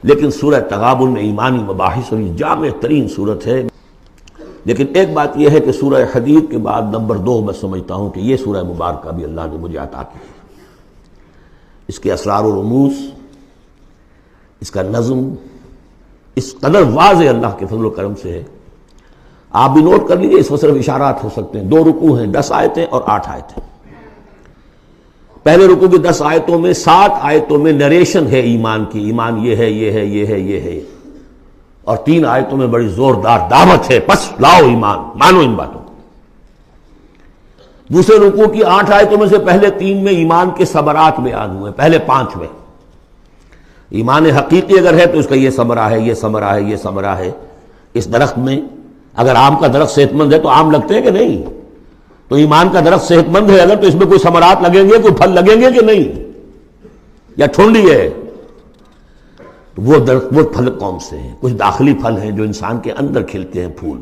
لیکن سورہ تغابن میں ایمانی مباحث اور جامع ترین صورت ہے۔ لیکن ایک بات یہ ہے کہ سورہ حدید کے بعد نمبر 2 میں سمجھتا ہوں کہ یہ سورہ مبارکہ بھی اللہ نے مجھے عطا کی ہے۔ اس کے اسرار و رموز، اس کا نظم اس قدر واضح اللہ کے فضل و کرم سے ہے، آپ بھی نوٹ کر لیجیے، اس میں صرف اشارات ہو سکتے ہیں۔ 2 رکوع ہیں، 10 آیتیں اور 8 آیتیں۔ پہلے رکوع کی 10 آیتوں میں 7 آیتوں میں نریشن ہے ایمان کی، ایمان یہ ہے یہ ہے یہ ہے یہ ہے، اور 3 آیتوں میں بڑی زوردار دعوت ہے، پس لاؤ ایمان، مانو ان باتوں کو۔ دوسرے رکوع کی 8 آیتوں میں سے پہلے 3 میں ایمان کے ثمرات بیان ہوئے، پہلے 5 میں ایمان حقیقی اگر ہے تو اس کا یہ ثمرہ ہے، یہ ثمرہ ہے، یہ ثمرہ ہے۔ اس درخت میں اگر آم کا درخت صحت مند ہے تو آم لگتے ہیں کہ نہیں؟ تو ایمان کا درخت صحت مند ہے اگر تو اس میں کوئی ثمرات لگیں گے، کوئی پھل لگیں گے کہ نہیں؟ یا ٹھونڈی ہے؟ تو وہ درخت، وہ پھل کون سے ہیں؟ کچھ داخلی پھل ہیں جو انسان کے اندر کھلتے ہیں پھول،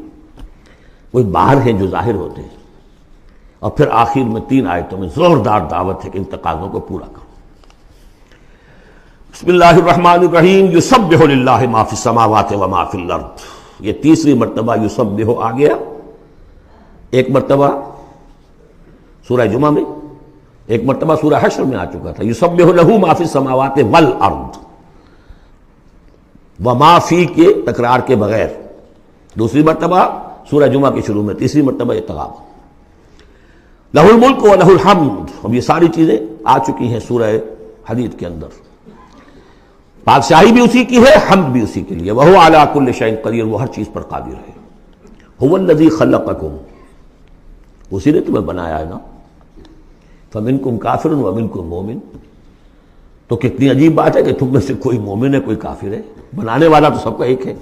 کوئی باہر ہیں جو ظاہر ہوتے ہیں، اور پھر آخر میں 3 آیتوں میں زوردار دعوت ہے کہ ان تقاضوں کو پورا کرو۔ بسم اللہ الرحمن الرحیم، یسبح للہ ما فی السماوات و ما فی الارض۔ یہ تیسری مرتبہ یسبح آ گیا، ایک مرتبہ سورہ جمعہ میں، ایک مرتبہ سورہ حشر میں آ چکا تھا، یسبح لہ ما فی السماوات والارض، وما فی کے تکرار کے بغیر، دوسری مرتبہ سورہ جمعہ کے شروع میں، تیسری مرتبہ یہ تغابن۔ لہ الملک و لہ الحمد، اب یہ ساری چیزیں آ چکی ہیں سورہ حدید کے اندر۔ بادشاہی بھی اسی کی ہے، حمد بھی اسی کے لیے، وہو علی کل شیء قدیر، وہ ہر چیز پر قادر ہے۔ هو الذی خلقکم، اسی نے تمہیں بنایا ہے نا، فمنکم کافر ومنکم مومن۔ تو کتنی عجیب بات ہے کہ تم میں سے کوئی مومن ہے کوئی کافر ہے، بنانے والا تو سب کا ایک ہے۔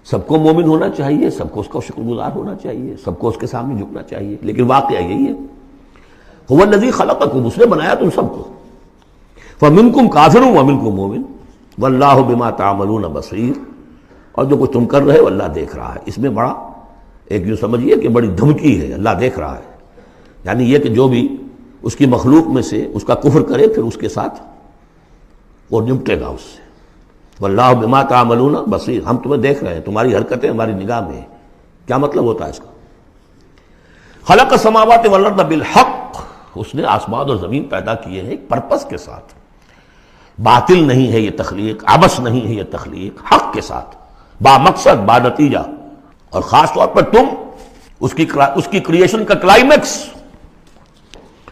سب کو مومن ہونا چاہیے، سب کو اس کا شکر گزار ہونا چاہیے، سب کو اس کے سامنے جھکنا چاہیے، لیکن واقعہ یہی ہے، هو الذی خلقکم، اس نے بنایا تم سب کو، فمنکم کافر ومنکم مومن، واللہ بما تعملون بصیر، اور جو کچھ تم کر رہے ہو اللہ دیکھ رہا ہے۔ اس میں بڑا ایک جو سمجھیے کہ بڑی دھمکی ہے، اللہ دیکھ رہا ہے، یعنی یہ کہ جو بھی اس کی مخلوق میں سے اس کا کفر کرے پھر اس کے ساتھ وہ نمٹے گا اس سے۔ واللہ بما تعملون بصیر، ہم تمہیں دیکھ رہے ہیں، تمہاری حرکتیں ہماری نگاہ میں ہیں۔ کیا مطلب ہوتا ہے اس کا؟ خلق السماوات والارض بالحق، اس نے آسمان اور زمین پیدا کیے ہیں ایک پرپس کے ساتھ، باطل نہیں ہے یہ تخلیق، عبث نہیں ہے یہ تخلیق، حق کے ساتھ، با مقصد، با نتیجہ، اور خاص طور پر تم اس کی کریشن کا کلائمیکس،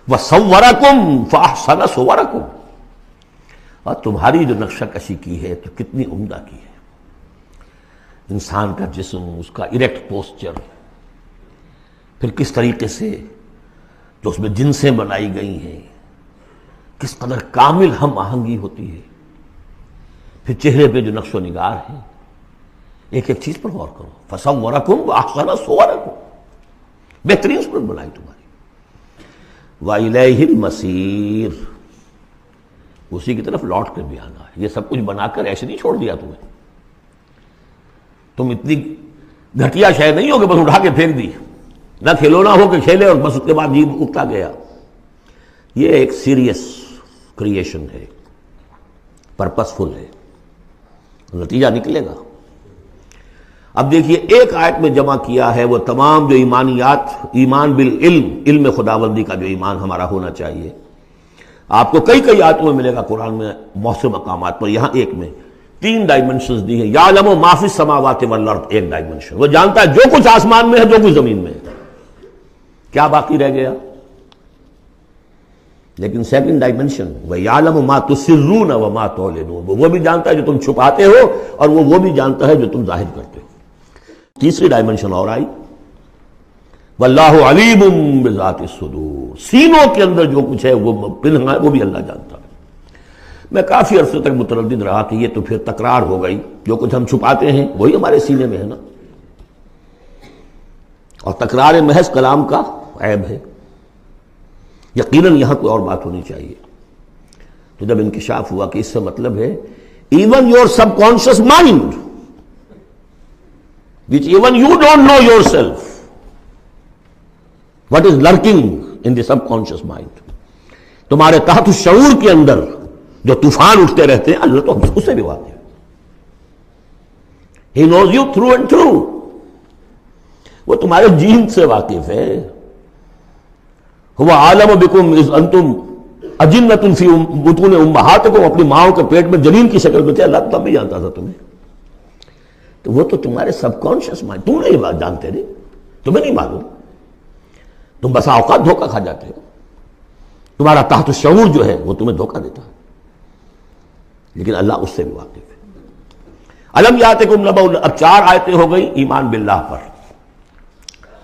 وَصَوَّرَكُمْ فَأَحْسَنَ صُوَرَكُمْ، اور تمہاری جو نقشہ کشی کی ہے تو کتنی عمدہ کی ہے، انسان کا جسم، اس کا اریکٹ پوسچر، پھر کس طریقے سے جو اس میں جنسیں بنائی گئی ہیں، کس قدر کامل ہم آہنگی ہوتی ہے، پھر چہرے پہ جو نقش و نگار ہے، ایک ایک چیز پر غور کرو۔ فَصَوَّرَكُمْ وَأَحْسَنَ صُوَرَكُمْ، بہترین صورت بنائی تمہاری۔ وَإِلَيْهِ الْمَصِيرُ، اسی کی طرف لوٹ کر بھی آنا ہے۔ یہ سب کچھ بنا کر ایسے نہیں چھوڑ دیا تمہیں، تم اتنی گھٹیا شے نہیں ہو کہ بس اٹھا کے پھینک دی، نہ کھلونا ہو کہ کھیلے اور بس اس کے بعد جی اگتا گیا۔ یہ ایک سیریس کریشن ہے، پرپس فل ہے، نتیجہ نکلے گا۔ اب دیکھیے ایک آیت میں جمع کیا ہے وہ تمام جو ایمانیات، ایمان بالعلم، علم خداوندی کا جو ایمان ہمارا ہونا چاہیے۔ آپ کو کئی کئی آیتوں میں ملے گا قرآن میں بہت سے مقامات پر، یہاں ایک میں 3 ڈائمنشنز دی ہیں۔ یعلم ما فی السماوات والارض، ایک ڈائمنشن، وہ جانتا ہے جو کچھ آسمان میں ہے جو کچھ زمین میں ہے، کیا باقی رہ گیا؟ لیکن سیکنڈ ڈائمنشن، وَيَعْلَمُ مَا تُسِرُّونَ وَمَا تُعْلِنُونَ، وہ بھی جانتا ہے جو تم چھپاتے ہو اور وہ بھی جانتا ہے جو تم ظاہر کرتے ہو۔ تیسری ڈائمنشن اور آئی، وَاللَّهُ عَلِيمٌ بِذَاتِ الصُّدُورِ، سینوں کے اندر جو کچھ ہے وہ پنہاں ہے، وہ بھی اللہ جانتا ہے۔ میں کافی عرصے تک متردد رہا کہ یہ تو پھر تکرار ہو گئی، جو کچھ ہم چھپاتے ہیں وہی ہمارے سینے میں ہے نا، اور تکرار محض کلام کا عیب ہے، یقیناً یہاں کوئی اور بات ہونی چاہیے۔ تو جب انکشاف ہوا کہ اس سے مطلب ہے even your sub conscious mind which even you don't know yourself, what is lurking in the subconscious mind، تمہارے تحت الشعور کے اندر جو طوفان اٹھتے رہتے ہیں اللہ تو اس سے بھی واقف ہے. He knows you through and through. وہ تمہارے جین سے واقف ہے. هو عالم بكم اذ انتم اجنة في بطون امہاتکم، اپنی ماؤں کے پیٹ میں جنین کی شکل میں تھے، اللہ تب بھی جانتا تھا تمہیں. تو وہ تو تمہارے سب کانشیس مائنڈ، تم نہیں بات جانتے نہیں، تمہیں نہیں معلوم. تم بسا اوقات دھوکہ کھا جاتے ہو. تمہارا تحت الشعور جو ہے وہ تمہیں دھوکہ دیتا ہے، لیکن اللہ اس سے بھی واقف ہے. الم یاتکم نبأ، اب 4 آیتیں ہو گئی ایمان باللہ پر،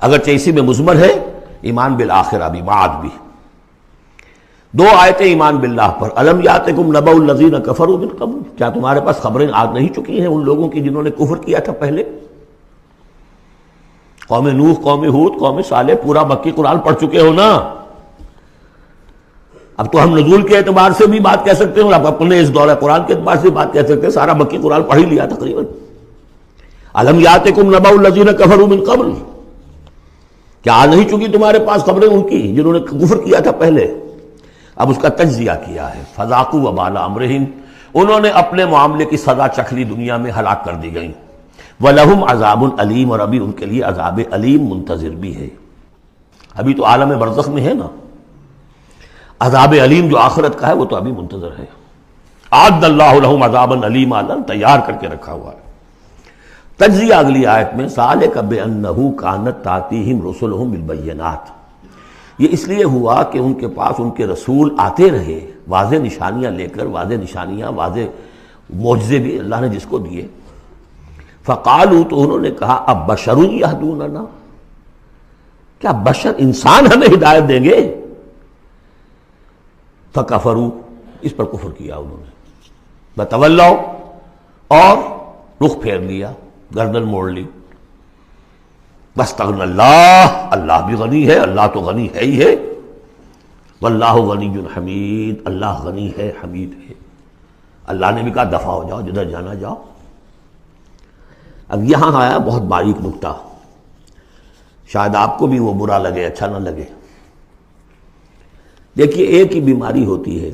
اگرچہ اسی میں مضمر ہے ایمان بالآخرہ بھی، معاد بھی. 2 آیتیں ایمان باللہ پر. الم یاتکم نبأ الذین کفروا من قبل، کیا تمہارے پاس خبریں آ نہیں چکی ہیں ان لوگوں کی جنہوں نے کفر کیا تھا پہلے؟ قوم نوح، قوم ہود، قوم صالح، پورا مکی قرآن پڑھ چکے ہو نا. اب تو ہم نزول کے اعتبار سے بھی بات کہہ سکتے ہیں اور اب اپنے اس دورہ قرآن کے اعتبار سے بات کہہ سکتے ہیں، سارا مکی قرآن پڑھ ہی لیا تقریباً. الم یاتکم نبأ الذین کفروا من قبل، کیا آ نہیں چکی تمہارے پاس خبریں ان کی جنہوں نے کفر کیا تھا پہلے؟ اب اس کا تجزیہ کیا ہے. فذاقوا وبال امرہم، انہوں نے اپنے معاملے کی سزا چکھ لی، دنیا میں ہلاک کر دی گئیں. وَلَهُمْ عَذَابٌ عَلِيمٌ، اور ابھی ان کے لیے عذاب علیم منتظر بھی ہے. ابھی تو عالم برزخ میں ہے نا، عذاب علیم جو آخرت کا ہے وہ تو ابھی منتظر ہے. اعد اللہ لہم عذابا علیما، تیار کر کے رکھا ہوا ہے. تجزیہ اگلی آیت میں، ذالک بأنہ کانت تأتیہم رسلہم بالبینات، یہ اس لیے ہوا کہ ان کے پاس ان کے رسول آتے رہے واضح نشانیاں لے کر، واضح نشانیاں، واضح معجزے بھی اللہ نے جس کو دیے. فقالوا، تو انہوں نے کہا اب بشر یہدوننا، کیا بشر انسان ہمیں ہدایت دیں گے؟ فکفروا، اس پر کفر کیا انہوں نے. بتولوا، اور رخ پھیر لیا، گردن موڑ لی. واستغنى اللہ، اللہ بھی غنی ہے، اللہ تو غنی ہے ہی ہے. واللہ غنی حمید، اللہ غنی ہے، حمید ہے. اللہ نے بھی کہا دفع ہو جاؤ، جدھر جانا جاؤ. اب یہاں آیا بہت باریک نکتہ، شاید آپ کو بھی وہ برا لگے، اچھا نہ لگے. دیکھیے، ایک ہی بیماری ہوتی ہے،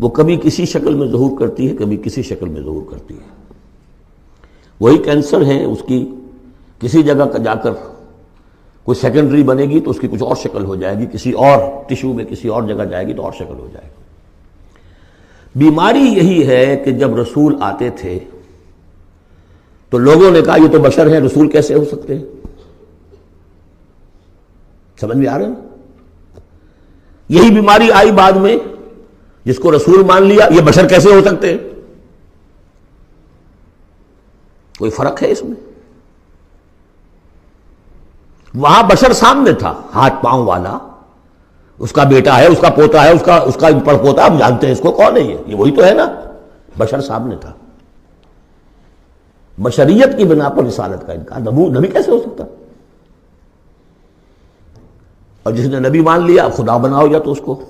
وہ کبھی کسی شکل میں ظہور کرتی ہے، کبھی کسی شکل میں ظہور کرتی ہے. وہی کینسر ہے، اس کی کسی جگہ کا جا کر کوئی سیکنڈری بنے گی تو اس کی کچھ اور شکل ہو جائے گی، کسی اور ٹیشو میں کسی اور جگہ جائے گی تو اور شکل ہو جائے گی. بیماری یہی ہے کہ جب رسول آتے تھے تو لوگوں نے کہا یہ تو بشر ہیں، رسول کیسے ہو سکتے ہیں؟ سمجھ میں آ رہا ہے نا؟ یہی بیماری آئی بعد میں، جس کو رسول مان لیا، یہ بشر کیسے ہو سکتے ہیں؟ کوئی فرق ہے اس میں؟ وہاں بشر سامنے تھا، ہاتھ پاؤں والا، اس کا بیٹا ہے، اس کا پوتا ہے، اس کا پڑ پوتا، ہم جانتے ہیں اس کو کون ہے، یہ وہی تو ہے نا. بشر سامنے تھا. بشریت کی بنا پر رسالت کا انکار، نبی کیسے ہو سکتا؟ اور جس نے نبی مان لیا، خدا بناؤ یا تو اس کو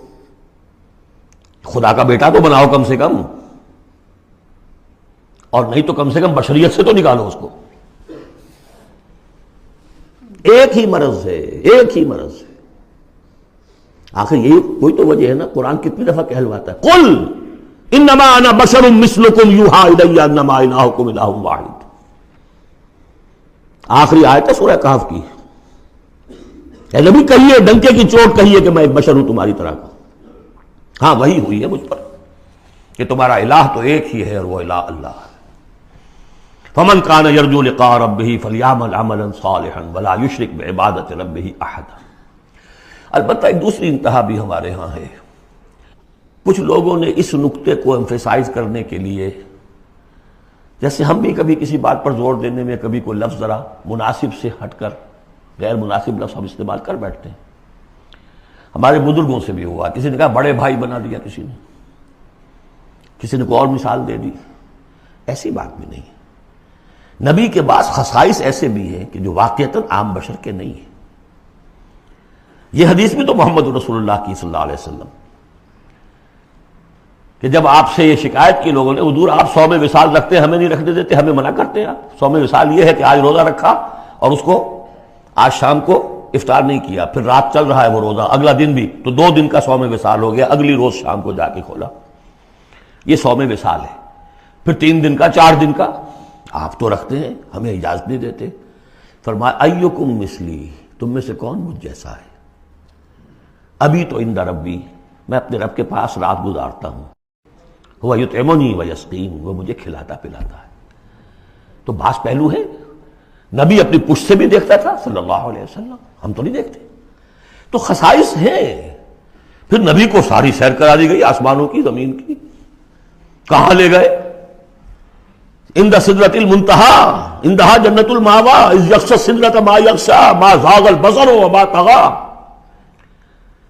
خدا کا بیٹا تو بناؤ کم سے کم، اور نہیں تو کم سے کم بشریت سے تو نکالو اس کو. ایک ہی مرض ہے، ایک ہی مرض ہے. آخر یہی کوئی تو وجہ ہے نا. قرآن کتنی دفعہ کہلواتا ہے، قل انما انا بشر مثلکم یوحی الی انما الہکم الہ واحد. آخری آیت ہے سورہ کہف کی. اے نبی کہیے، ڈنکے کی چوٹ کہیے کہ میں ایک بشر ہوں تمہاری طرح کا. ہاں وہی ہوئی ہے مجھ پر کہ تمہارا الہ تو ایک ہی ہے اور وہ الہ اللہ ہے. فمن کان یرجو لقاء ربہ فلیعمل عملا صالحا ولا یشرک بعبادۃ ربہ احدا. البتہ ایک دوسری انتہا بھی ہمارے ہاں ہے. کچھ لوگوں نے اس نقطے کو ایمفیسائز کرنے کے لیے، جیسے ہم بھی کبھی کسی بات پر زور دینے میں کبھی کوئی لفظ ذرا مناسب سے ہٹ کر غیر مناسب لفظ ہم استعمال کر بیٹھتے ہیں. ہمارے بزرگوں سے بھی ہوا، کسی نے کہا بڑے بھائی بنا دیا، کسی نے کوئی اور مثال دے دی. ایسی بات بھی نہیں ہے. نبی کے بعض خصائص ایسے بھی ہیں کہ جو واقعتاً عام بشر کے نہیں ہیں. یہ حدیث بھی تو محمد رسول اللہ کی صلی اللہ علیہ وسلم، کہ جب آپ سے یہ شکایت کی لوگوں نے، حضور آپ 100 میں وصال رکھتے ہیں، ہمیں نہیں رکھنے دیتے، ہمیں منع کرتے ہیں. آپ 100 میں وصال یہ ہے کہ آج روزہ رکھا اور اس کو آج شام کو افطار نہیں کیا، پھر رات چل رہا ہے وہ روزہ، اگلا دن بھی، تو 2 دن کا صوم وصال ہو گیا، اگلی روز شام کو جا کے کھولا، یہ صوم وصال ہے۔ پھر 3 دن کا، 4 دن کا آپ تو رکھتے ہیں، ہمیں اجازت نہیں دیتے۔ فرمایا ایکم مثلی، تم میں سے کون مجھ جیسا ہے؟ ابھی تو عند ربی، میں اپنے رب کے پاس رات گزارتا ہوں، وہ یطعمنی ویسقین، وہ مجھے کھلاتا پلاتا ہے۔ تو بعض پہلو ہے، نبی اپنی پشت سے بھی دیکھتا تھا صلی اللہ علیہ وسلم، ہم تو نہیں دیکھتے، تو خصائص ہیں۔ پھر نبی کو ساری سیر کرا دی گئی آسمانوں کی، زمین کی، کہاں لے گئے؟ عند سدرۃ المنتہی، عندہا جنت المأوی، اذ یغشی السدرۃ ما یغشی، ما زاغ البصر وما طغی۔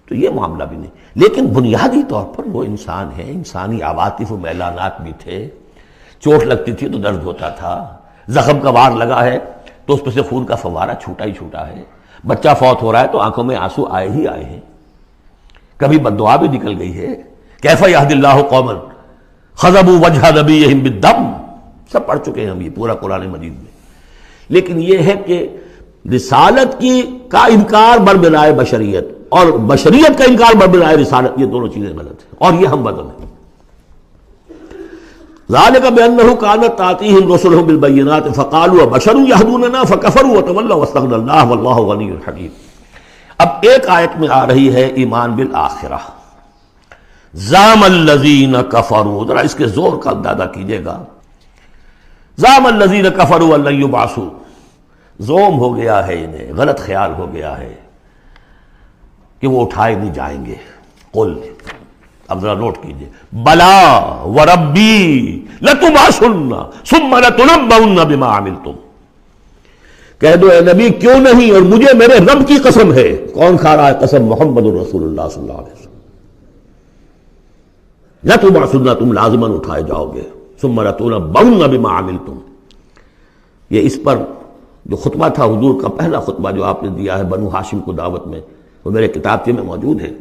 تو یہ معاملہ بھی نہیں، لیکن بنیادی طور پر وہ انسان ہے، انسانی عواطف و میلانات بھی تھے، چوٹ لگتی تھی تو درد ہوتا تھا، زخم کا وار لگا ہے تو اس پہ سے خون کا فوارہ چھوٹا ہی چھوٹا ہے، بچہ فوت ہو رہا ہے تو آنکھوں میں آنسو آئے ہی آئے ہیں، کبھی بد دعا بھی نکل گئی ہے۔ کیف یہدی اللہ قوما خضبوا وجہ نبیہم بالدم، سب پڑھ چکے ہیں ہم یہ پورا قرآن مجید میں۔ لیکن یہ ہے کہ رسالت کا انکار بربنائے بشریت اور بشریت کا انکار بربنائے رسالت، یہ دونوں چیزیں غلط ہیں، اور یہ ہم بدل ہیں۔ ذالک بأنہ کانت تأتیہم رسلہم بالبینات فقالوا بشر یہدوننا فکفروا وتولوا واستغنی اللہ واللہ غنی حکیم۔ اب ایک آیت میں آ رہی ہے ایمان بالآخرہ، زعم الذین کفروا، ذرا اس کے زور کا اندازہ کیجئے گا، زعم الذین کفروا ان لن یبعثوا، زوم ہو گیا ہے انہیں، غلط خیال ہو گیا ہے کہ وہ اٹھائے نہیں جائیں گے۔ قل، اب ذرا نوٹ کیجئے، بلا وربی لتبعثن ثم لتنبؤن بما عملتم، کہہ دو اے نبی کیوں نہیں، اور مجھے میرے رب کی قسم ہے۔ کون کھا رہا ہے قسم؟ محمد رسول اللہ صلی اللہ علیہ وسلم۔ لتبعثن، تم لازماً اٹھائے جاؤ گے، ثم لتنبؤن بما عملتم۔ یہ اس پر جو خطبہ تھا حضور کا پہلا خطبہ جو آپ نے دیا ہے بنو ہاشم کو دعوت میں، وہ میرے کتابچے میں موجود ہے،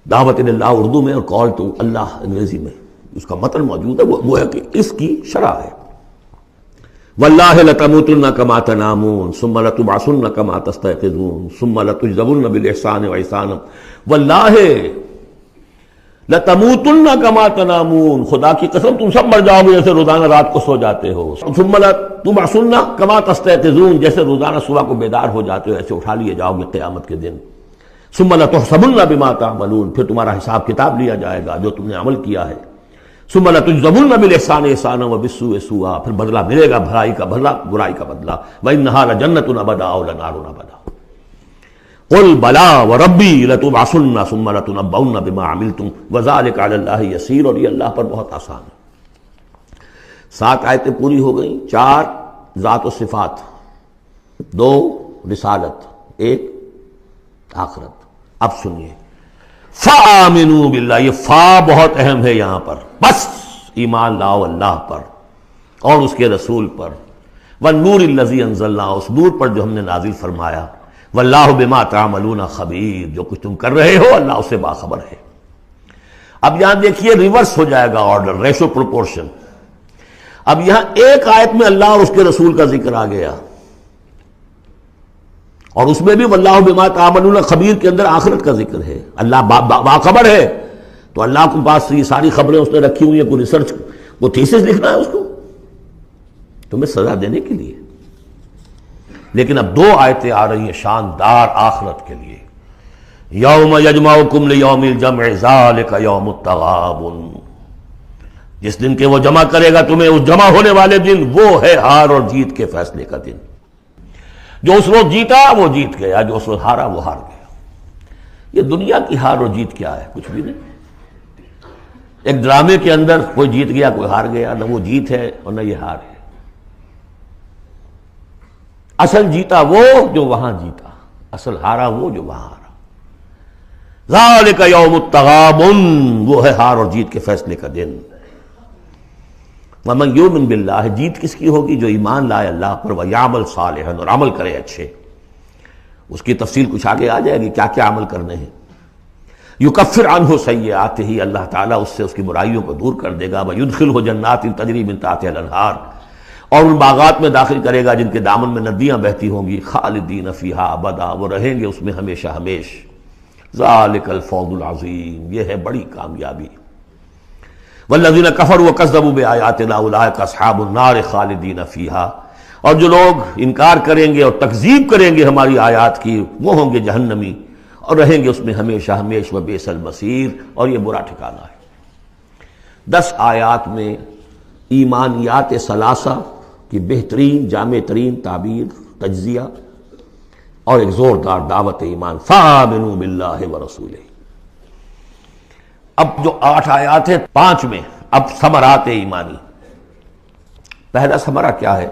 دعوت اللہ اردو میں اور کال ٹو اللہ انگریزی میں، اس کا متن موجود ہے، وہ ہے کہ اس کی شرح ہے۔ واللہ لتموتن کما تنامون ثم لتبعثن کما تستيقظون ثم لتجزون بالاحسان واحسانا، واللہ لتموتن کما تنامون، خدا کی قسم تم سب مر جاؤ گے جیسے روزانہ رات کو سو جاتے ہو، ثم لتبعثن کما تستيقظون، جیسے روزانہ صبح کو بیدار ہو جاتے ہو ایسے اٹھا لیے جاؤ گے قیامت کے دن، ثم لتحسبن بما تعملون، پھر تمہارا حساب کتاب لیا جائے گا جو تم نے عمل کیا ہے، ثم لتجزون بالاحسان احسانا وبالسوء سوءا، پھر بدلہ ملے گا بھلائی کا بدلہ، برائی کا بدلہ، وانھا لجنۃ ابدا او لنار ابدا۔ قل بلا وربی لتبعثن ثم لتنبؤن بما عملتم وذلک علی اللہ یسیر، اور یہ اللہ پر بہت آسان ہے۔ 7 آیتیں پوری ہو گئیں، 4 ذات و صفات، 2 رسالت، 1 آخرت۔ اب سنیے، فآمنوا باللہ، یہ فا بہت اہم ہے یہاں پر، بس ایمان لاؤ اللہ پر اور اس کے رسول پر، والنور الذی انزلنا، اس نور پر جو ہم نے نازل فرمایا، واللہ بما تعملون خبیر، جو کچھ تم کر رہے ہو اللہ اس سے باخبر ہے۔ اب یہاں دیکھیے ریورس ہو جائے گا آرڈر، ریشو پروپورشن۔ اب یہاں ایک آیت میں اللہ اور اس کے رسول کا ذکر آ گیا، اور اس میں بھی واللہ بما تعملون خبیر کے اندر آخرت کا ذکر ہے، اللہ باخبر ہے، تو اللہ کے پاس یہ ساری خبریں اس نے رکھی ہوئی ہیں، کوئی ریسرچ، وہ تھیسس لکھنا ہے اس کو تمہیں سزا دینے کے لیے۔ لیکن اب 2 آیتیں آ رہی ہیں شاندار آخرت کے لیے، یوم یجمعکم لیوم الجمع ذالک یوم التغابن، جس دن کہ وہ جمع کرے گا تمہیں، اس جمع ہونے والے دن وہ ہے ہار اور جیت کے فیصلے کا دن۔ جو اس روز جیتا وہ جیت گیا، جو اس روز ہارا وہ ہار گیا۔ یہ دنیا کی ہار اور جیت کیا ہے؟ کچھ بھی نہیں۔ ایک ڈرامے کے اندر کوئی جیت گیا کوئی ہار گیا، نہ وہ جیت ہے اور نہ یہ ہار ہے۔ اصل جیتا وہ جو وہاں جیتا، اصل ہارا وہ جو وہاں ہارا۔ ذالک یوم التغابن، وہ ہے ہار اور جیت کے فیصلے کا دن۔ ومن یؤمن باللہ، جیت کس کی ہوگی؟ جو ایمان لائے اللہ پر، ویعمل صالحا، اور عمل کرے اچھے۔ اس کی تفصیل کچھ آگے آ جائے گی کیا کیا عمل کرنے ہیں۔ یکفر عنہ سیئاتہ، اللہ تعالیٰ اس سے اس کی برائیوں کو دور کر دے گا، ویدخلہ جنات تجری من تحتہا الانہار، اور ان باغات میں داخل کرے گا جن کے دامن میں ندیاں بہتی ہوں گی، خالدین فیہا ابدا، وہ رہیں گے اس میں ہمیشہ ہمیش۔ ذالک الفوز العظیم، یہ ہے بڑی کامیابی۔ والذین کفروا وکذبوا بآیاتنا اولئک اصحاب النار خالدین فیہا، اور جو لوگ انکار کریں گے اور تکذیب کریں گے ہماری آیات کی، وہ ہوں گے جہنمی اور رہیں گے اس میں ہمیشہ ہمیش، وبئس المصیر، اور یہ برا ٹھکانہ ہے۔ 10 آیات میں ایمانیات ثلاثہ کی بہترین جامع ترین تعبیر، تجزیہ اور ایک زوردار دعوت ایمان، فآمنوا باللہ ورسولہ۔ اب جو 8 آیات ہیں 5 میں اب ثمرات ایمانی۔ پہلا ثمرہ کیا ہے؟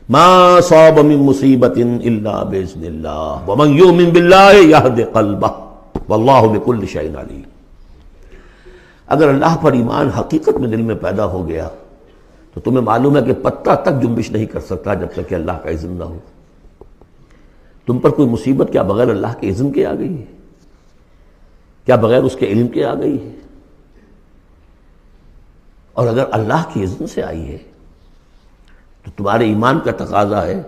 ما صاب من مصیبت الا باذن اللہ ومن یؤمن باللہ یہد قلبہ واللہ بکل شیء علیم۔ اگر اللہ پر ایمان حقیقت میں دل میں پیدا ہو گیا تو تمہیں معلوم ہے کہ پتہ تک جنبش نہیں کر سکتا جب تک کہ اللہ کا اذن نہ ہو۔ تم پر کوئی مصیبت کیا بغیر اللہ کے اذن کے آ گئی ہے؟ کیا بغیر اس کے علم کے آ گئی ہے؟ اور اگر اللہ کی اذن سے آئی ہے تو تمہارے ایمان کا تقاضا ہے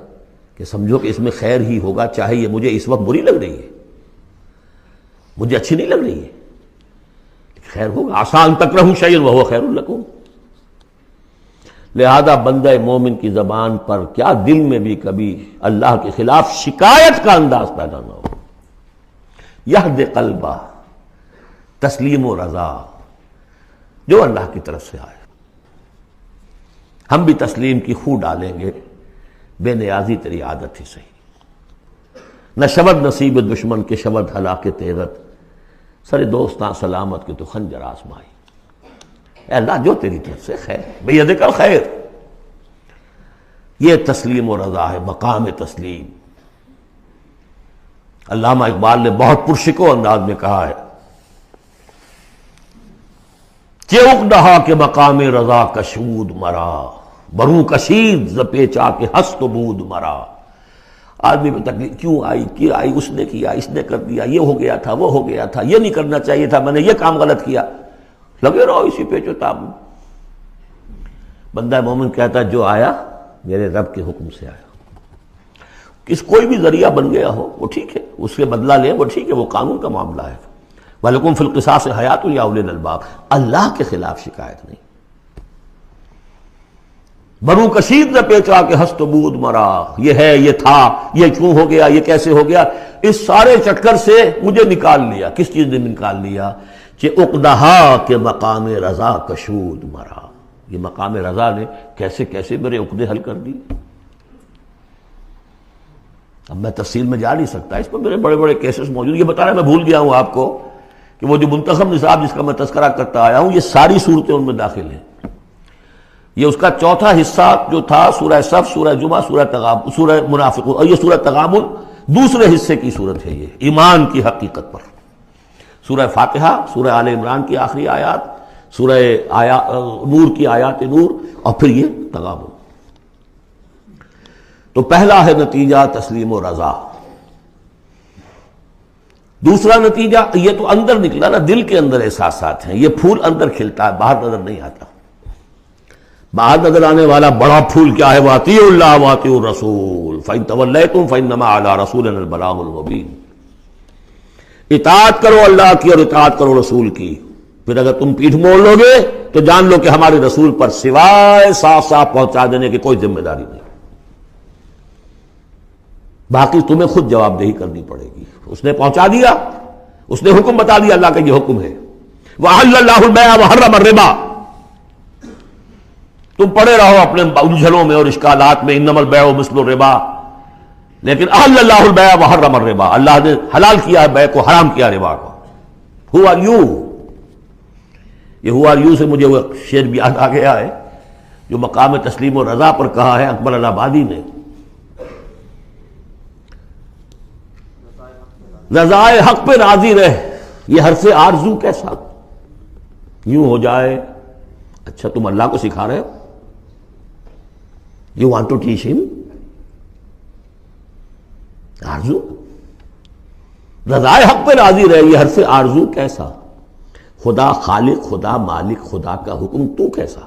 کہ سمجھو کہ اس میں خیر ہی ہوگا، چاہے یہ مجھے اس وقت بری لگ رہی ہے، مجھے اچھی نہیں لگ رہی ہے، خیر ہوگا۔ عسیٰ ان تکرہوا شیئا وہو خیر لکم۔ لہذا بندہ مومن کی زبان پر کیا دل میں بھی کبھی اللہ کے خلاف شکایت کا انداز پیدا نہ ہو۔ یہد قلبہ، تسلیم و رضا، جو اللہ کی طرف سے آئے۔ ہم بھی تسلیم کی خو ڈالیں گے، بے نیازی تیری عادت ہی صحیح۔ نہ شود نصیب دشمن کے شود ہلاک تیغت، سر دوستاں سلامت کے تو خنجر آزمائی۔ اے اللہ جو تیری طرف سے خیر، بیدک الخیر۔ یہ تسلیم و رضا ہے، مقام تسلیم۔ علامہ اقبال نے بہت پرشکو انداز میں کہا ہے کہ اقدہا کے مقام رضا کشود مرا، بروں کشید ز پیچا کے ہست و بود مرا۔ آدمی میں تکلیف کیوں آئی، کیا آئی، اس نے کیا، اس نے کر دیا، یہ ہو گیا تھا، وہ ہو گیا تھا، یہ نہیں کرنا چاہیے تھا، میں نے یہ کام غلط کیا، لگے رہو اسی پیچ و تاب۔ بندہ مومن کہتا ہے جو آیا میرے رب کے حکم سے آیا۔ کس کوئی بھی ذریعہ بن گیا ہو وہ ٹھیک ہے، اس کے بدلہ لیں وہ ٹھیک ہے، وہ قانون کا معاملہ ہے۔ وَلَكُمْ فِي الْقِصَاصِ حَيَاةٌ يَا أُولِي الْأَلْبَابِ، اللہ کے خلاف شکایت نہیں۔ برو کشید نہ پیچا کہ ہست و بود مرا، یہ ہے، یہ تھا، یہ کیوں ہو گیا، یہ کیسے ہو گیا، اس سارے چکر سے مجھے نکال لیا۔ کس چیز نے نکال لیا؟ کہ اقدہا کے مقام رضا کشود مرا، یہ مقام رضا نے کیسے کیسے میرے عقدے حل کر دی۔ اب میں تفصیل میں جا نہیں سکتا، اس پر میرے بڑے بڑے کیسز موجود۔ یہ بتا رہا میں بھول گیا ہوں آپ کو کہ وہ جو منتخب نصاب جس کا میں تذکرہ کرتا آیا ہوں، یہ ساری صورتیں ان میں داخل ہیں۔ یہ اس کا چوتھا حصہ جو تھا سورہ صف، سورہ جمعہ، سورہ تغابن، سورہ منافقون، اور یہ سورہ تغابن دوسرے حصے کی صورت ہے، یہ ایمان کی حقیقت پر۔ سورہ فاتحہ، سورہ آل عمران کی آخری آیات، سورہ نور کی آیات نور، اور پھر یہ تغابن۔ تو پہلا ہے نتیجہ تسلیم و رضا۔ دوسرا نتیجہ یہ تو اندر نکلا نا، دل کے اندر احساسات ہیں، یہ پھول اندر کھلتا ہے، باہر نظر نہیں آتا۔ باہر نظر آنے والا بڑا پھول کیا ہے؟ وَأَطِیعُوا اللَّهَ وَأَطِیعُوا الرَّسُولَ فَإِن تَوَلَّیْتُمْ فَإِنَّمَا عَلَىٰ رَسُولِنَا الْبَلَاغُ الْمُبِینُ۔ اطاعت کرو اللہ کی اور اطاعت کرو رسول کی، پھر اگر تم پیٹھ موڑ لو گے تو جان لو کہ ہمارے رسول پر سوائے صاف صاف پہنچا دینے کی کوئی ذمہ داری نہیں، باقی تمہیں خود جواب دہی کرنی پڑے گی۔ اس نے پہنچا دیا، اس نے حکم بتا دیا، اللہ کا یہ حکم ہے۔ وَأَحَلَّ اللَّهُ الْبَيْعَ وَحَرَّمَ الرِّبَا۔ تم پڑے رہو اپنے الجھنوں میں اور اشکالات میں، انما البیع مثل الربا، لیکن احل اللہ البیع وحرم الربا، اللہ نے حلال کیا ہے بیع کو، حرام کیا ربا کو۔ ہو آر یو، یہ ہو آر یو سے مجھے وہ شعر بھی یاد آ گیا ہے جو مقام تسلیم و رضا پر کہا ہے اکبر الہٰبادی نے۔ رضائے حق پہ راضی رہ، یہ حرف آرزو کیسا یوں ہو جائے۔ اچھا تم اللہ کو سکھا رہے ہو، یو وانٹ ٹو ٹیچ ہم آرزو، رضائے حق پہ راضی رہے، یہ حرف آرزو کیسا؟ خدا خالق، خدا مالک، خدا کا حکم تو کیسا؟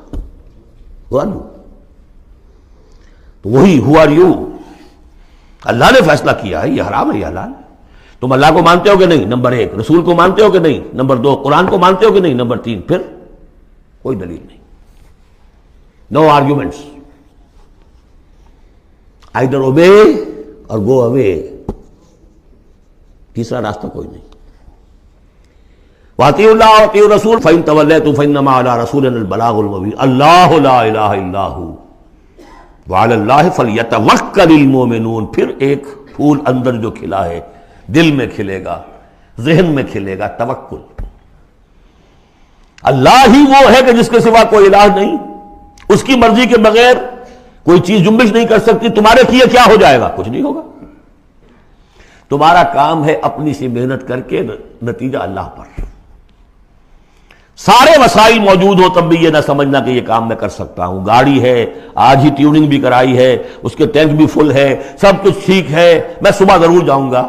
تو وہی who are you؟ اللہ نے فیصلہ کیا ہے یہ حرام ہے یہ حلال ہے. تم اللہ کو مانتے ہو کہ نہیں؟ نمبر 1. رسول کو مانتے ہو کہ نہیں؟ نمبر 2. قرآن کو مانتے ہو کہ نہیں؟ نمبر 3. پھر کوئی دلیل نہیں. نو آرگیومنٹس. either obey اور go away. تیسرا راستہ کوئی نہیں. وَأَطِيعُوا اللَّهَ وَأَطِيعُوا الرَّسُولَ فَإِن تَوَلَّيْتُمْ فَإِنَّمَا عَلَىٰ رَسُولِنَا الْبَلَاغُ الْمُبِينُ اللَّهُ لَا إِلَٰهَ إِلَّا هُوَ وَعَلَى اللَّهِ فَلْيَتَوَكَّلِ الْمُؤْمِنُونَ. پھر ایک پھول اندر جو کھلا ہے دل میں کھلے گا، ذہن میں کھلے گا، توکل. اللہ ہی وہ ہے کہ جس کے سوا کوئی الہ نہیں، اس کی مرضی کے بغیر کوئی چیز جنبش نہیں کر سکتی. تمہارے کیے کیا ہو جائے گا؟ کچھ نہیں ہوگا. تمہارا کام ہے اپنی سی محنت کر کے نتیجہ اللہ پر. سارے وسائل موجود ہو تب بھی یہ نہ سمجھنا کہ یہ کام میں کر سکتا ہوں. گاڑی ہے، آج ہی ٹیوننگ بھی کرائی ہے، اس کے ٹینک بھی فل ہے، سب کچھ ٹھیک ہے، میں صبح ضرور جاؤں گا.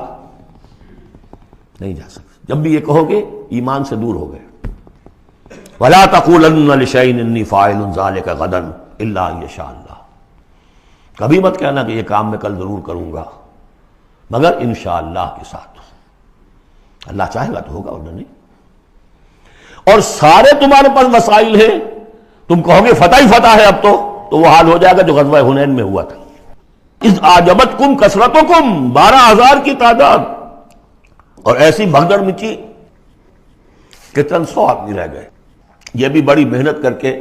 نہیں جا سکتے. جب بھی یہ کہو گے ایمان سے دور ہو گئے. وَلَا تَقُولَنَّ لِشَيْءٍ إِنِّي فَاعِلٌ ذَلِكَ غَدًا إِلَّا أَن يَشَاءَ اللَّهُ. کبھی مت کہنا کہ یہ کام میں کل ضرور کروں گا مگر انشاءاللہ کے ساتھ. اللہ چاہے گا تو ہوگا ورنہ نہیں. اور سارے تمہارے پاس وسائل ہیں، تم کہو گے فتح ہی فتح ہے اب تو وہ حال ہو جائے گا جو غزوہ حنین میں ہوا تھا. اذ اعجبتکم کثرتکم، 12,000 کی تعداد، اور ایسی بھگدڑ مچی کہ چند 100 آدمی رہ گئے. یہ بھی بڑی محنت کر کے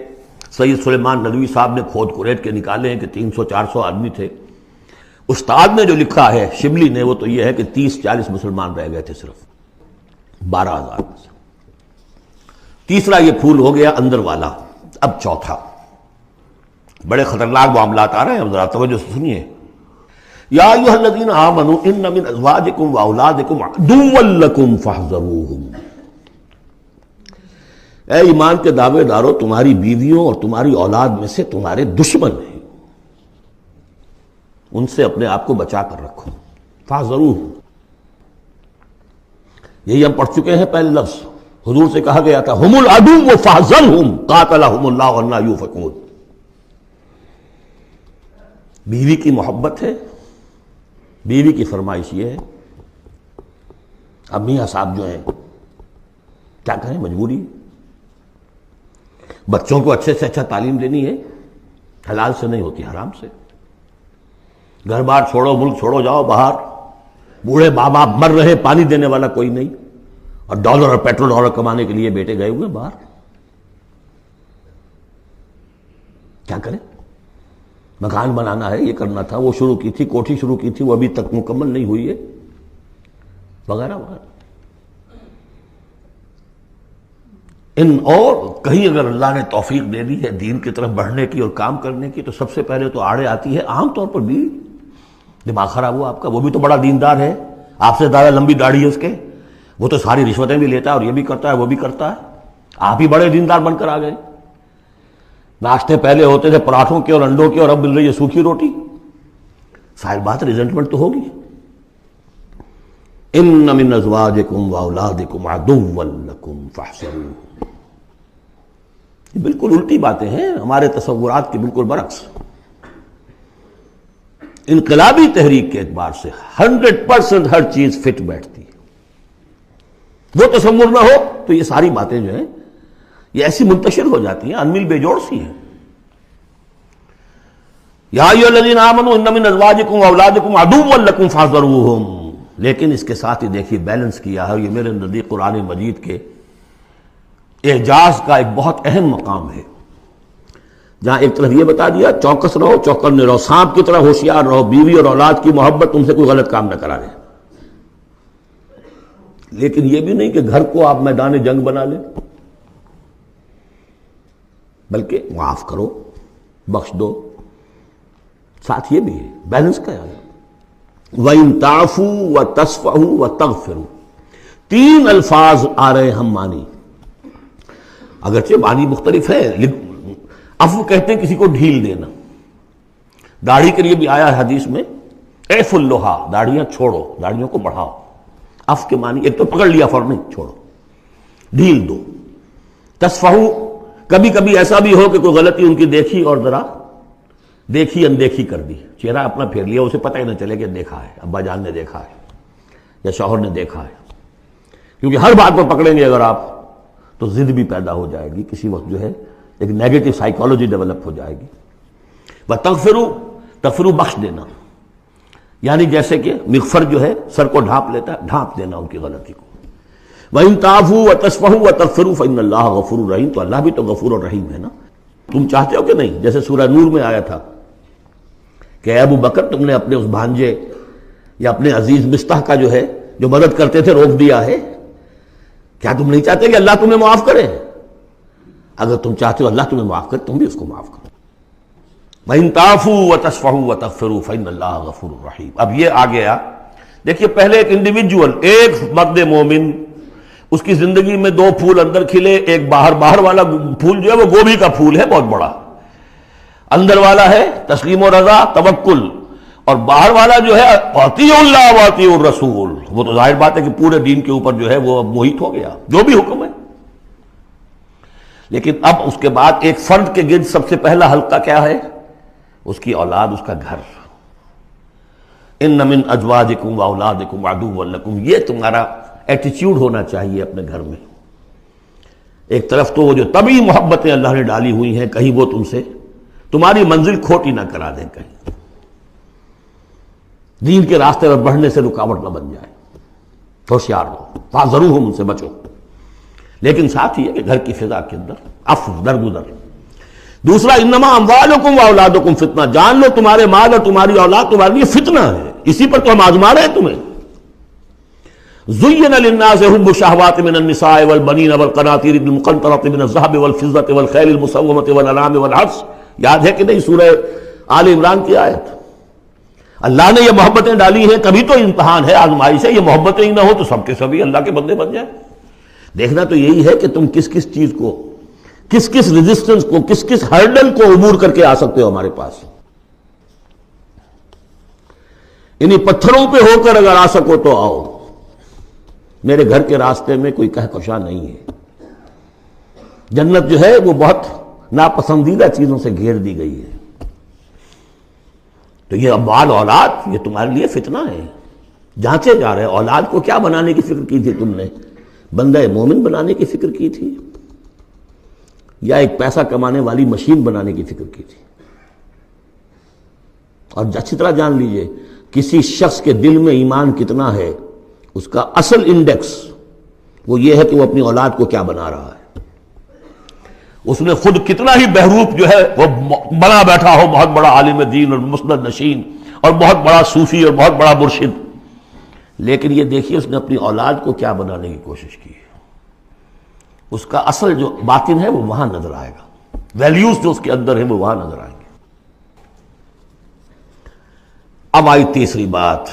سید سلیمان ندوی صاحب نے کھود کریٹ کے نکالے ہیں کہ 300-400 آدمی تھے. استاد نے جو لکھا ہے شبلی نے وہ تو یہ ہے کہ 30-40 مسلمان رہ گئے تھے صرف 12,000 میں سے. تیسرا یہ پھول ہو گیا اندر والا. اب چوتھا. بڑے خطرناک معاملات آ رہے ہیں، اب ذرا توجہ سے سنیے. یا ایھا الذین آمنوا ان من ازواجکم واولادکم عدوا لکم فاحذروہم. اے ایمان کے دعوے دارو، تمہاری بیویوں اور تمہاری اولاد میں سے تمہارے دشمن ہیں، ان سے اپنے آپ کو بچا کر رکھو. فاحذروہم، یہی ہم پڑھ چکے ہیں پہلے لفظ. حضور سے کہا گیا تھا ہم العدو فاحذرہم قاتلہم اللہ انا یؤفکون. بیوی کی محبت ہے، بیوی کی فرمائش یہ ہے. اب میاں صاحب جو ہیں کیا کریں، مجبوری. بچوں کو اچھے سے اچھا تعلیم دینی ہے، حلال سے نہیں ہوتی، حرام سے. گھر بار چھوڑو، ملک چھوڑو، جاؤ باہر. بوڑھے ماں باپ مر رہے، پانی دینے والا کوئی نہیں، اور ڈالر اور پیٹرول ڈالر کمانے کے لیے بیٹے گئے ہوئے باہر. کیا کریں؟ مکان بنانا ہے، یہ کرنا تھا، وہ شروع کی تھی، کوٹھی شروع کی تھی، وہ ابھی تک مکمل نہیں ہوئی ہے، وغیرہ وغیرہ. اور کہیں اگر اللہ نے توفیق دے دی ہے دین کی طرف بڑھنے کی اور کام کرنے کی، تو سب سے پہلے تو آڑے آتی ہے عام طور پر بیوی. دماغ خراب ہوا آپ کا، وہ بھی تو بڑا دیندار ہے، آپ سے زیادہ لمبی داڑھی ہے اس کے، وہ تو ساری رشوتیں بھی لیتا ہے اور یہ بھی کرتا ہے وہ بھی کرتا ہے. آپ ہی بڑے دیندار بن کر آ گئے. ناشتے پہلے ہوتے تھے پراٹھوں کے اور انڈوں کے، اور اب مل رہی ہے سوکھی روٹی. ظاہر بات ریزنٹمنٹ تو ہوگی. ان من ازواجکم واولادکم عدوا لکم فاحذروہم. یہ بالکل الٹی باتیں ہیں ہمارے تصورات کے بالکل برعکس. انقلابی تحریک کے اعتبار سے 100% ہر چیز فٹ بیٹھتی ہے. وہ تصور نہ ہو تو یہ ساری باتیں جو ہیں یہ ایسی منتشر ہو جاتی ہیں، انمل بے جوڑ سی ہیں. یا ایھا الذین آمنوا ان من ازواجکم واولادکم عدوا لکم فاحذروہم. لیکن اس کے ساتھ ہی دیکھیے بیلنس کیا ہے. یہ میرے نزدیک قرآن مجید کے اعجاز کا ایک بہت اہم مقام ہے، جہاں ایک طرف یہ بتا دیا چوکس رہو، چوکنے رہو، سانپ کی طرح ہوشیار رہو، بیوی اور اولاد کی محبت تم سے کوئی غلط کام نہ کرا رہے. لیکن یہ بھی نہیں کہ گھر کو آپ میدان جنگ بنا لیں، بلکہ معاف کرو، بخش دو. ساتھ یہ بھی ہے بیلنس کا ہے. وَإِن تَعْفُوا وَتَصْفَحُوا وَتَغْفِرُوا. 3 الفاظ آ رہے ہم معنی، اگرچہ معنی مختلف ہے. عفو کہتے ہیں کسی کو ڈھیل دینا. داڑھی کے لیے بھی آیا ہے حدیث میں اعفوا اللحى، داڑھیاں چھوڑو، داڑھیوں کو بڑھاؤ. عفو کے معنی ایک تو پکڑ لیا فوراً نہیں، چھوڑو، ڈھیل دو. تصفحوا، کبھی کبھی ایسا بھی ہو کہ کوئی غلطی ان کی دیکھی اور ذرا دیکھی اندیکھی کر دی، چہرہ اپنا پھیر لیا، اسے پتہ ہی نہ چلے کہ دیکھا ہے، ابا جان نے دیکھا ہے یا شوہر نے دیکھا ہے. کیونکہ ہر بات پر پکڑیں گے اگر آپ تو ضد بھی پیدا ہو جائے گی، کسی وقت جو ہے ایک نیگیٹو سائیکالوجی ڈیولپ ہو جائے گی. تغفروا بخش دینا، یعنی جیسے کہ مغفر جو ہے سر کو ڈھانپ لیتا ہے، ڈھانپ دینا ان کی غلطی کو. وَإِن تَعْفُوا وَتَصْفَحُوا وَتَغْفِرُوا فَإِنَّ اللَّهَ غَفُورٌ رَحِيمٌ، تو اللہ بھی تو غفور اور رحیم ہے نا. تم چاہتے ہو کہ نہیں؟ جیسے سورہ نور میں آیا تھا کہ اے ابو بکر تم نے اپنے اس بھانجے یا اپنے عزیز مستح کا جو ہے جو مدد کرتے تھے روک دیا ہے، کیا تم نہیں چاہتے کہ اللہ تمہیں معاف کرے؟ اگر تم چاہتے ہو اللہ تمہیں معاف کرے تم بھی اس کو معاف کرو. وَإِن تَعْفُوا وَتَصْفَحُوا وَتَغْفِرُوا فَإِنَّ اللَّهَ غَفُورٌ رَحِيمٌ. اب یہ آ گیا، دیکھیے پہلے ایک انڈیویجول، ایک مرد مومن، اس کی زندگی میں دو پھول اندر کھلے، ایک باہر والا پھول جو ہے وہ گوبھی کا پھول ہے بہت بڑا، اندر والا ہے تسلیم و رضا توکل، اور باہر والا جو ہے اطیعوا اللہ واطیعوا الرسول، وہ تو ظاہر بات ہے کہ پورے دین کے اوپر جو ہے وہ محیط ہو گیا جو بھی حکم ہے. لیکن اب اس کے بعد ایک فرد کے گرد سب سے پہلا حلقہ کیا ہے؟ اس کی اولاد، اس کا گھر. ان من ازواجکم واولادکم عدوا لکم، یہ تمہارا ایٹیچیوڈ ہونا چاہیے اپنے گھر میں. ایک طرف تو وہ جو طبعی محبتیں اللہ نے ڈالی ہوئی ہیں، کہیں وہ تم سے تمہاری منزل کھوٹی نہ کرا دیں، کہیں دین کے راستے پر بڑھنے سے رکاوٹ نہ بن جائے. ہوشیار رہو، فاحذروہم، ان سے بچو. لیکن ساتھ ہی ہے کہ گھر کی فضا کے اندر عفو، درگزر. دوسرا انما اموالکم واولادکم فتنہ، جان لو تمہارے مال اور تمہاری اولاد تمہارے لیے فتنہ ہے، اسی پر تو ہم آزما رہے ہیں تمہیں. زین للناس حب الشہوات من النساء والبنین والقناطیر المقنطرۃ من الذهب والفضة والخیل المسومۃ والانعام والحرث، یاد ہے کہ نہیں سورہ آل عمران کی آیت؟ اللہ نے یہ محبتیں ڈالی ہیں، کبھی تو امتحان ہے، آزمائش ہے. یہ محبتیں ہی نہ ہو تو سب کے سبھی اللہ کے بندے بن جائیں. دیکھنا تو یہی ہے کہ تم کس کس چیز کو، کس کس ریزسٹنس کو، کس کس ہرڈل کو عبور کر کے آ سکتے ہو ہمارے پاس. انہی پتھروں پہ ہو کر اگر آ سکو تو آؤ. میرے گھر کے راستے میں کوئی کہکشاں نہیں ہے. جنت جو ہے وہ بہت ناپسندیدہ چیزوں سے گھیر دی گئی ہے. تو یہ اموال اولاد یہ تمہارے لیے فتنہ ہے. جانچے جا رہے. اولاد کو کیا بنانے کی فکر کی تھی تم نے؟ بندہ مومن بنانے کی فکر کی تھی یا ایک پیسہ کمانے والی مشین بنانے کی فکر کی تھی؟ اور اچھی طرح جان لیجئے کسی شخص کے دل میں ایمان کتنا ہے اس کا اصل انڈیکس وہ یہ ہے کہ وہ اپنی اولاد کو کیا بنا رہا ہے. اس نے خود کتنا ہی بہروپ جو ہے وہ بنا بیٹھا ہو، بہت بڑا عالم دین اور مسند نشین اور بہت بڑا صوفی اور بہت بڑا مرشد، لیکن یہ دیکھیے اس نے اپنی اولاد کو کیا بنانے کی کوشش کی ہے. اس کا اصل جو باطن ہے وہ وہاں نظر آئے گا، ویلیوز جو اس کے اندر ہیں وہ وہاں نظر آئیں گے. اب آئی تیسری بات،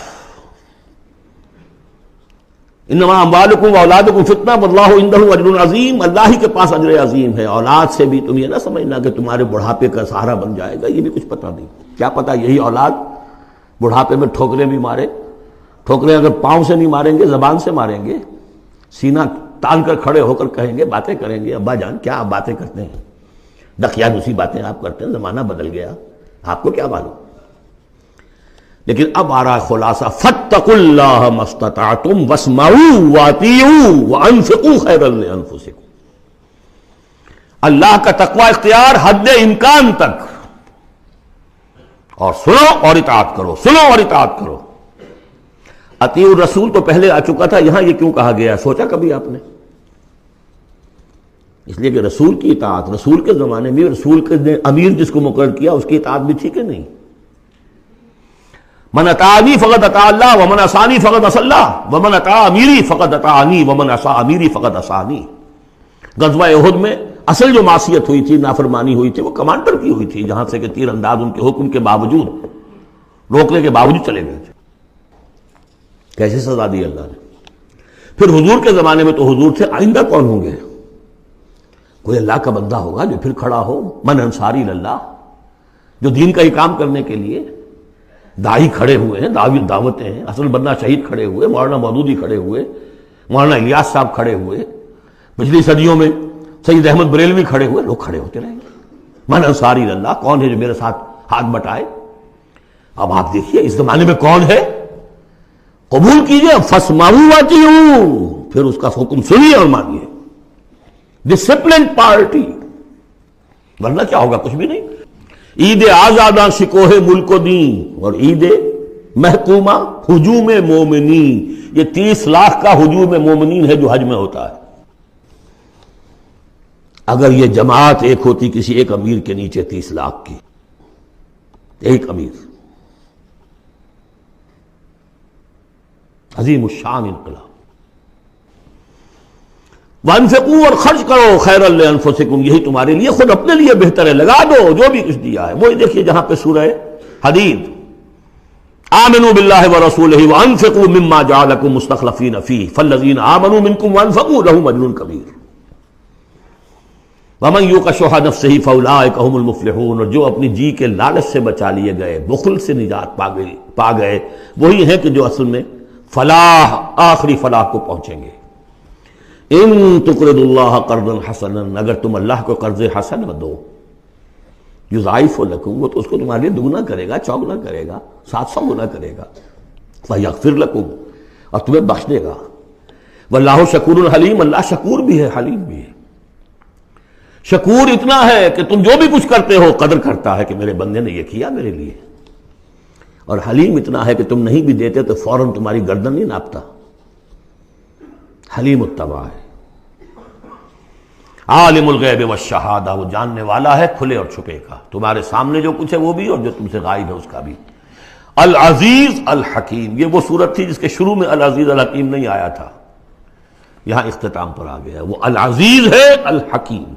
انما اموالکم واولادکم فتنہ واللہ عندہ اجر عظیم، اللہ ہی کے پاس اجر عظیم ہے. اولاد سے بھی تم یہ نہ سمجھنا کہ تمہارے بڑھاپے کا سہارا بن جائے گا، یہ بھی کچھ پتہ نہیں. کیا پتہ یہی اولاد بڑھاپے میں ٹھوکریں بھی مارے. ٹھوکریں اگر پاؤں سے نہیں ماریں گے زبان سے ماریں گے، سینہ تان کر کھڑے ہو کر کہیں گے، باتیں کریں گے، ابا جان کیا آپ باتیں کرتے ہیں، دقیانوسی باتیں آپ کرتے ہیں، زمانہ بدل گیا، آپ کو کیا معلوم. لیکن اب آ رہا خلاصہ، فاتقوا اللہ ما استطعتم واسمعوا واطیعوا وانفقوا خیرا لانفسکم. اللہ کا تقوی اختیار حد امکان تک، اور سنو اور اطاعت کرو، سنو اور اطاعت کرو. اطیعوا الرسول تو پہلے آ چکا تھا، یہاں یہ کیوں کہا گیا سوچا کبھی آپ نے؟ اس لیے کہ رسول کی اطاعت، رسول کے زمانے میں رسول کے امیر جس کو مقرر کیا اس کی اطاعت بھی تھی کہ نہیں؟ من اطاعنی فقد اطاع اللہ ومن عصانی فقد عصی اللہ ومن اطاع امیری فقد اطاعنی ومن عصی امیری فقد عصانی. غزوہ احد میں اصل جو معصیت ہوئی تھی، نافرمانی ہوئی تھی، وہ کمانڈر کی ہوئی تھی، جہاں سے کہ تیر انداز ان کے حکم کے باوجود، روکنے کے باوجود چلے گئے تھے. کیسے سزا دی اللہ نے. پھر حضور کے زمانے میں تو حضور تھے، آئندہ کون ہوں گے؟ کوئی اللہ کا بندہ ہوگا جو پھر کھڑا ہو، من انصاری اللہ، جو دین کا ہی کام کرنے کے لیے داعی کھڑے ہوئے ہیں، دعوتیں ہیں. حسن بننا شہید کھڑے ہوئے، مولانا مودودی کھڑے ہوئے، مولانا الیاس صاحب کھڑے ہوئے، پچھلی صدیوں میں سید احمد بریلوی کھڑے ہوئے. لوگ کھڑے ہوتے رہیں گے. من انصاری اللہ، کون ہے جو میرے ساتھ ہاتھ بٹائے. اب آپ دیکھیے اس زمانے میں کون ہے؟ قبول کیجئے فاسمعوا واطیعوا، پھر اس کا حکم سنیے اور مانیے. ڈسپلن پارٹی، ورنہ کیا ہوگا؟ کچھ بھی نہیں. عید آزاداں شکوہ ملک و دین اور عید محکومہ ہجوم مومنین. یہ 30 لاکھ کا ہجوم مومنین ہے جو حج میں ہوتا ہے. اگر یہ جماعت ایک ہوتی کسی ایک امیر کے نیچے 30 لاکھ کی، ایک امیر، عظیم الشان انقلاب. وانفقوا، اور خرچ کرو، خیرا لانفسکم، یہی تمہارے لیے، خود اپنے لیے بہتر ہے، لگا دو جو بھی کچھ دیا ہے. وہی دیکھیے جہاں پہ سورہ حدید، آمنوا باللہ ورسولہ وانفقوا مما جعلکم مستخلفین فیہ فالذین آمنوا منکم وانفقوا لہم اجر کبیر ومن یوق شح نفسہ فاولئک ھم المفلحون. اور جو اپنی جی کے لالچ سے بچا لیے گئے، بخل سے نجات پا گئے، وہی ہیں کہ جو اصل میں فلاح، آخری فلاح کو پہنچیں گے. ان تقرضوا اللہ قرضا حسنا، اگر تم اللہ کو قرض حسن دو، یضاعف لکم، وہ تو اس کو تمہارے لیے دگنا کرے گا، چوگنا کرے گا، 700 گنا کرے گا. فیغفر لکم، اور تمہیں بخش دے گا. واللہ شکور حلیم، اللہ شکور بھی ہے، حلیم بھی ہے. شکور اتنا ہے کہ تم جو بھی کچھ کرتے ہو قدر کرتا ہے کہ میرے بندے نے یہ کیا میرے لیے. اور حلیم اتنا ہے کہ تم نہیں بھی دیتے تو فوراً تمہاری گردن نہیں ناپتا. حلیم الطبع ہے. عالم الغیب والشہادہ، وہ جاننے والا ہے کھلے اور چھپے کا، تمہارے سامنے جو کچھ ہے وہ بھی اور جو تم سے غائب ہے اس کا بھی. العزیز الحکیم، یہ وہ صورت تھی جس کے شروع میں العزیز الحکیم نہیں آیا تھا، یہاں اختتام پر آ گیا. وہ العزیز ہے الحکیم.